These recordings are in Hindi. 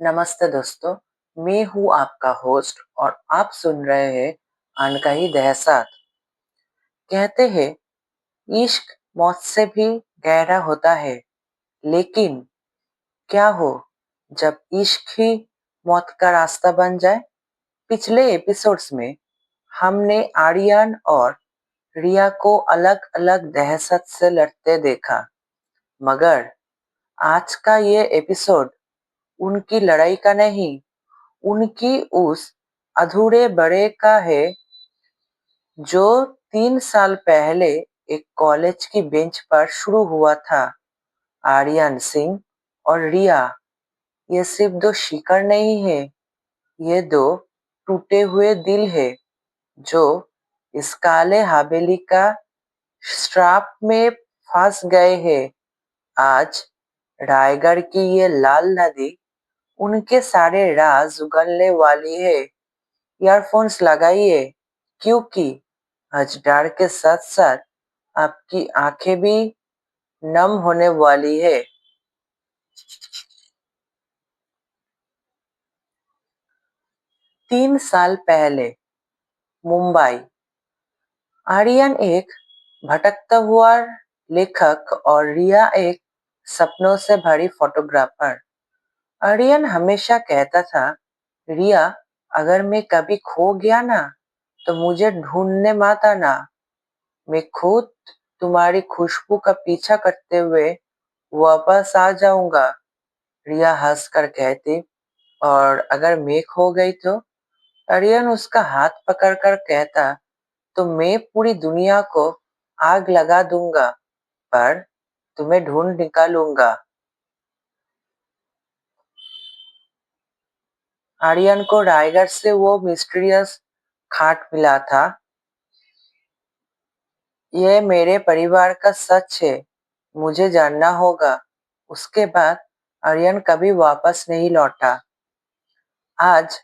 नमस्ते दोस्तों। मैं हूँ आपका होस्ट और आप सुन रहे हैं अनकही दहसात। कहते हैं इश्क मौत से भी गहरा होता है, लेकिन क्या हो जब इश्क ही मौत का रास्ता बन जाए। पिछले एपिसोड्स में हमने आर्यन और रिया को अलग अलग दहशत से लड़ते देखा, मगर आज का ये एपिसोड उनकी लड़ाई का नहीं, उनकी उस अधूरे बड़े का है जो 3 साल पहले एक कॉलेज की बेंच पर शुरू हुआ था। आर्यन सिंह और रिया, ये सिर्फ दो शिकार नहीं है, ये दो टूटे हुए दिल है जो इस काले हवेली का श्राप में फंस गए हैं। आज रायगढ़ की ये लाल नदी उनके सारे राज उगलने वाली है। ईयरफोन्स लगाइए, क्योंकि आज डर के साथ साथ आपकी आंखें भी नम होने वाली है। 3 साल पहले मुंबई। आर्यन एक भटकता हुआ लेखक और रिया एक सपनों से भरी फोटोग्राफर। आर्यन हमेशा कहता था, रिया, अगर मैं कभी खो गया ना, तो मुझे ढूंढने मत आना, मैं खुद तुम्हारी खुशबू का पीछा करते हुए वापस आ जाऊंगा। रिया हंसकर कहती, और अगर मैं खो गई तो? आर्यन उसका हाथ पकड़कर कहता, तो मैं पूरी दुनिया को आग लगा दूंगा, पर तुम्हें ढूंढ निकालूंगा। आर्यन को रायगढ़ से वो मिस्टीरियस खाट मिला था। ये मेरे परिवार का सच है, मुझे जानना होगा। उसके बाद आर्यन कभी वापस नहीं लौटा। आज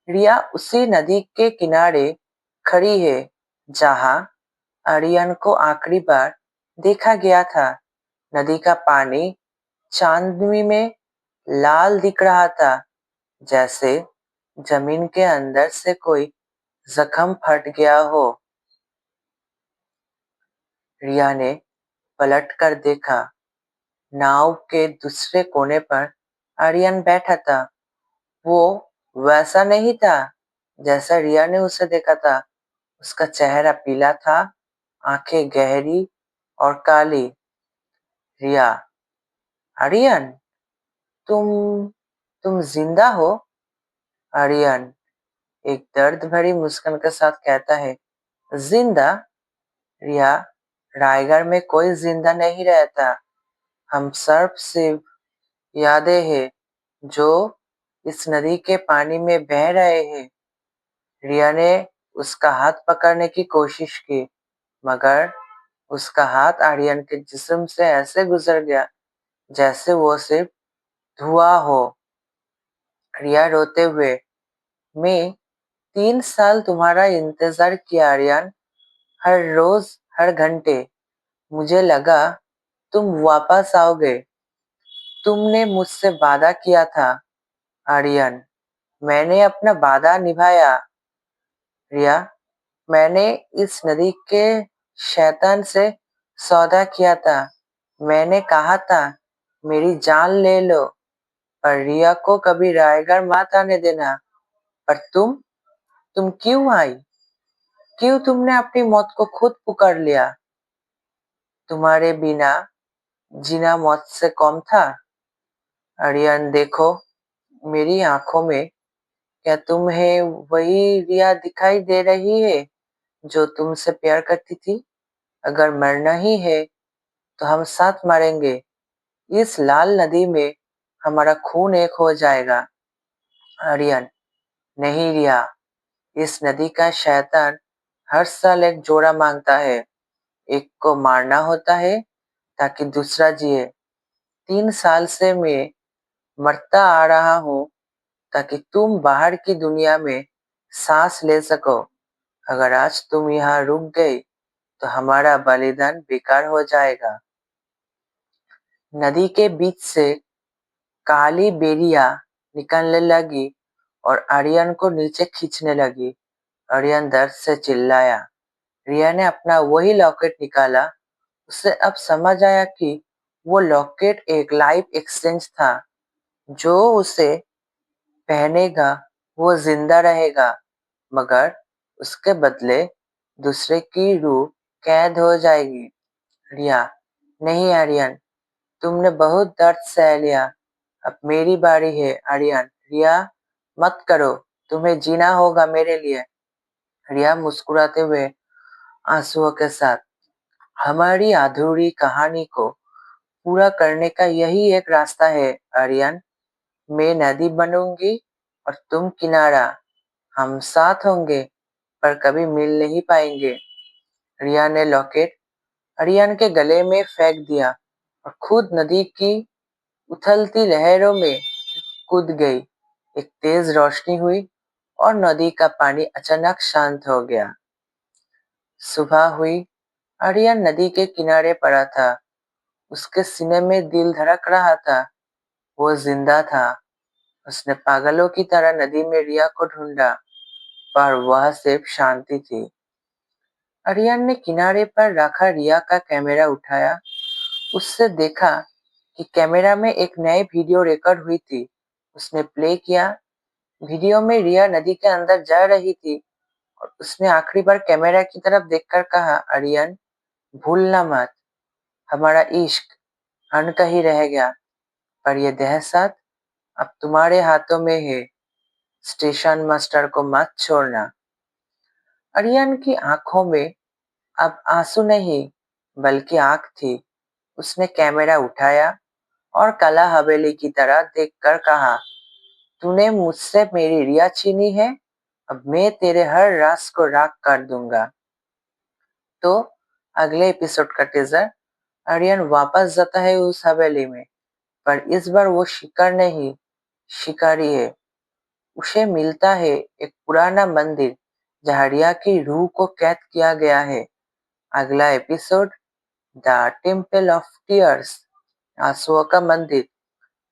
रिया उसी नदी के किनारे खड़ी है जहां आर्यन को आखिरी बार देखा गया था। नदी का पानी चांदनी में लाल दिख रहा था, जैसे जमीन के अंदर से कोई जख्म फट गया हो। रिया ने पलट कर देखा। नाव के दूसरे कोने पर आर्यन बैठा था। वो वैसा नहीं था जैसा रिया ने उसे देखा था। उसका चेहरा पीला था, आंखें गहरी और काली। रिया, आर्यन, तुम तुम जिंदा हो? आर्यन एक दर्द भरी मुस्कान के साथ कहता है, जिंदा? रिया, रायगढ़ में कोई जिंदा नहीं रहता। हम सिर्फ यादें हैं जो इस नदी के पानी में बह रहे हैं। रिया ने उसका हाथ पकड़ने की कोशिश की, मगर उसका हाथ आर्यन के जिस्म से ऐसे गुजर गया जैसे वो सिर्फ धुआं हो। रिया रोते हुए, मैं 3 साल तुम्हारा इंतजार किया आर्यन, हर रोज, हर घंटे। मुझे लगा तुम वापस आओगे। तुमने मुझसे वादा किया था आर्यन, मैंने अपना वादा निभाया। रिया, मैंने इस नदी के शैतान से सौदा किया था। मैंने कहा था, मेरी जान ले लो, पर रिया को कभी रायगढ़ मत आने देना। पर तुम क्यों आई? क्यों तुमने अपनी मौत को खुद पुकार लिया? तुम्हारे बिना जीना मौत से कम था। आर्यन, देखो मेरी आंखों में, क्या तुम्हें वही रिया दिखाई दे रही है जो तुमसे प्यार करती थी? अगर मरना ही है तो हम साथ मरेंगे। इस लाल नदी में हमारा खून एक हो जाएगा। आर्यन, नहीं रिया, इस नदी का शैतान हर साल एक जोड़ा मांगता है। एक को मारना होता है ताकि दूसरा जिए। 3 साल से मैं मरता आ रहा हूँ ताकि तुम बाहर की दुनिया में सांस ले सको। अगर आज तुम यहाँ रुक गई तो हमारा बलिदान बेकार हो जाएगा। नदी के बीच से काली बेरिया निकालने लगी और आर्यन को नीचे खींचने लगी। आर्यन दर्द से चिल्लाया। रिया ने अपना वही लॉकेट निकाला। उसे अब समझ आया कि वो लॉकेट एक लाइफ एक्सचेंज था। जो उसे पहनेगा वो जिंदा रहेगा, मगर उसके बदले दूसरे की रूह कैद हो जाएगी। रिया, नहीं आर्यन, तुमने बहुत दर्द सह लिया। अब मेरी बारी है आर्यन। रिया, मत करो, तुम्हें जीना होगा मेरे लिए। रिया मुस्कुराते हुए आंसुओं के साथ, हमारी अधूरी कहानी को पूरा करने का यही एक रास्ता है आर्यन। मैं नदी बनूंगी और तुम किनारा। हम साथ होंगे पर कभी मिल नहीं पाएंगे। रिया ने लॉकेट आर्यन के गले में फेंक दिया और खुद नदी की उथलती लहरों में कूद गई। एक तेज रोशनी हुई और नदी का पानी अचानक शांत हो गया। सुबह हुई। आर्यन नदी के किनारे पड़ा था। उसके सीने में दिल धड़क रहा था। वो जिंदा था। उसने पागलों की तरह नदी में रिया को ढूंढा, पर वह सिर्फ शांति थी। आर्यन ने किनारे पर रखा रिया का कैमरा उठाया। उससे देखा कि कैमरा में एक नई वीडियो रिकॉर्ड हुई थी। उसने प्ले किया। वीडियो में रिया नदी के अंदर जा रही थी और उसने आखिरी बार कैमरा की तरफ देखकर कहा, आर्यन, भूलना मत, हमारा इश्क अनकही ही रह गया, पर यह दहशत अब तुम्हारे हाथों में है। स्टेशन मास्टर को मत छोड़ना। आर्यन की आंखों में अब आंसू नहीं, बल्कि आग थी। उसने कैमरा उठाया और काला हवेली की तरह देखकर कहा, तूने मुझसे मेरी रिया छीनी है, अब मैं तेरे हर राज को राख कर दूंगा। तो अगले एपिसोड का टीजर, आर्यन वापस जाता है उस हवेली में, पर इस बार वो शिकार नहीं, शिकारी है। उसे मिलता है एक पुराना मंदिर जहाँ रिया की रूह को कैद किया गया है। अगला episode, the temple of tears, आंसुओं का मंदिर।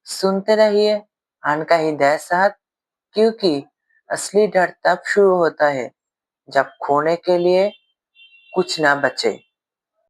सुनते रहिए अनकही दहशत, क्योंकि असली डर तब शुरू होता है जब खोने के लिए कुछ ना बचे।